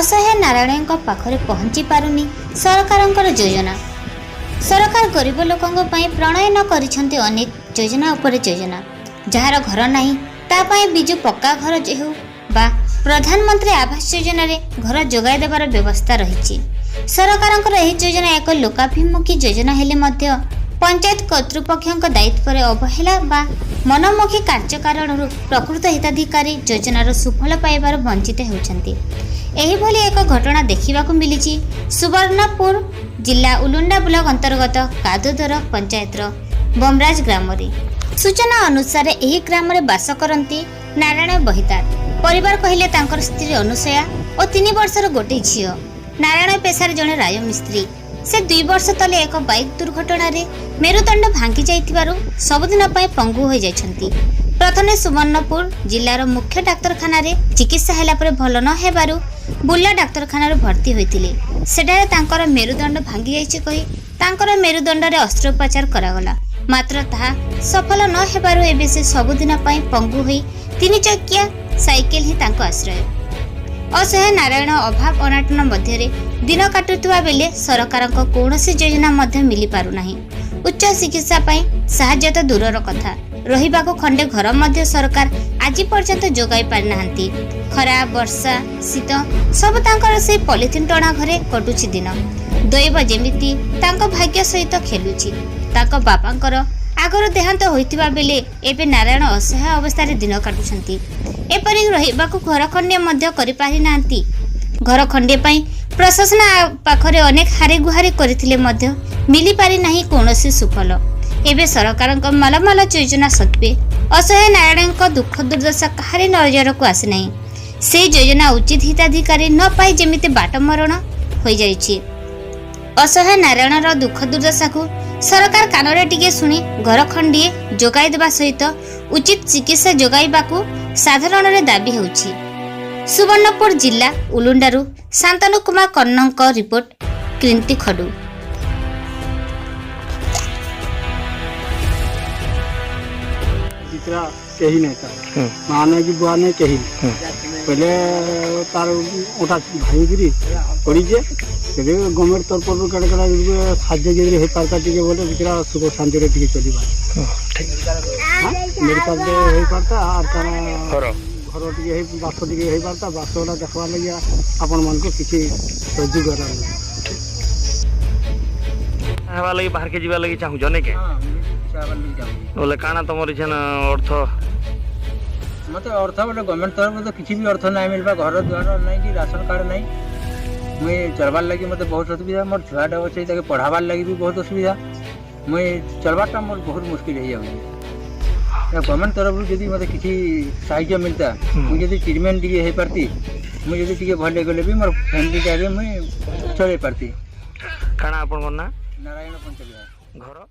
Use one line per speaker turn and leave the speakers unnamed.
असहाय नारायण पाखरे पहुंची पारुनी सरकारंकर योजना। सरकार गरीब लोकंक पई प्रणयन करिसेंती अनेक योजना उपरे योजना। जार घर नाही ता पई बिजु पक्का घर जेहु बा प्रधानमंत्री आवास योजना रे घर जोगाई देबार व्यवस्था रहिछि। सरकारंकर एही योजना एक लोकाभिमुखी योजना हेले मध्य पंचायत कर्तृपक्षक दायित्व रे अवहेला बा मनोमुखी कार्य कारणरू प्रकृत हिताधिकारी योजनार सुफल पाइबार वंचित होउछंती। एही भली एक घटना देखिबाकू मिलिछि सुवर्णपुर जिला उलुंडा ब्लॉक अंतर्गत कादोदर पंचायतर बमराज ग्राम रे। सूचना अनुसार एही ग्राम रे बास करंती नारायण बहितार। परिवार कहिले तांकर स्त्री अनुसया और 3 वर्षर गोटे झियो। नारायण पेशार जणे राजमिस्त्री। से 2 वर्ष तले एक बाइक दुर्घटना रे मेरुदंड भांगी जाइथिबारु सबदिन पय पंगु होई जाइछंती। प्रथमे सुवर्णपुर जिलार मुख्य डाक्तरखाना रे चिकित्सा हैला पर भल न हेबारु बुल्ला डाक्तरखाना रे भर्ती होइतिले। सेडारे तांकर मेरुदंड भांगी जाइछि कहि तांकर मेरुदंड रे अस्त्रोपचार करागला, मात्र ताहा सफल न हेबारु एबे से सबदिन पय पंगु होई 3 चकिया साइकेल ही तांको आश्रय। असहाय नारायण अभाव अनाटन मध्य दिन काटुवा बेले सरकार कौनसी योजना मध्य मिली पारु नाही। उच्च चिकित्सा पाई साहाय्य तो दूरर कथा, रहिबाको खंडे घर मध्य सरकार आज पर्यंत जोगाई पारि नाहंती। खरा वर्षा शीत सब तांकर से पॉलिथिन टणा घरे कटुछि दिन। दैव जेमिति तांको भाग्य सहित खेलुछि। तांको बापांकर आगर देहांत होइतिबा बेले एबे नारायण असहाय अवस्था रे दिन काटुछंती। एपरि रहिबाको घर खंडे मध्य करि पारि नाहंती। घर खंडे पई प्रशासन पाखरे अनेक हारे गुहारे करथिले मध्य मिली पारि नाही कोनोसी सुफल। एबे सरकारक मालमाल योजना सत्वे असहाय नारायणक दुख दुर्दशा कहारी नजर को आसे नाही। से योजना उचित हिताधिकारी न पाई जेमिते बाट मरण होई जाइछि। असहाय नारायणर दुख दुर्दशा को सरकार कानरे टिके सुनी घर खंडिए जोगाई देबा सहित उचित चिकित्सा जोगाइबाकू साधारण रे दाबी होउछि। सुवर्णपुर जिला उलुंडारू शांतनु कुमार कन्नंक रिपोर्ट, कृंती खडू।
कहीं नहीं था माने की बुआ नहीं कहीं पहले तार उठा भाई गिरी पड़ी जे तेरे गवर्नमेंट तरफ रो कड़ कड़ा साध्य जे हे पारता टिके बोले बिचरा सुख शांति रे टिके चली बा मेरे पास हे पारता आर तारा घर टिके हे बास टिके हे पारता बासोला देखवा लगिया अपन मन को किछि रोजगार
हवा लगी बाहर के जीवा लगी चाहू जने के बोले काना तमर इछन अर्थ
मते अर्थ बोले गवर्नमेंट तरफ तो किछि भी अर्थ नहीं मिलबा। घर द्वार नहीं कि राशन कार्ड नहीं। मुई चलबार लगी मते बहुत असुविधा। मोर छुआटा अछि ताके पढ़ाबार लगी भी बहुत असुविधा। मुई चलबाटा मोर बहुत मुश्किल है जाउनी। गवर्नमेंट तरफ जदी मते किछि सहायता मिलता मुई जदी ट्रीटमेंट दिए हे परती मुई जदी टिके भले गले भी मोर फैमिली के मुई चले परती।
काना आपन कोना
नारायण पंचलिया घर।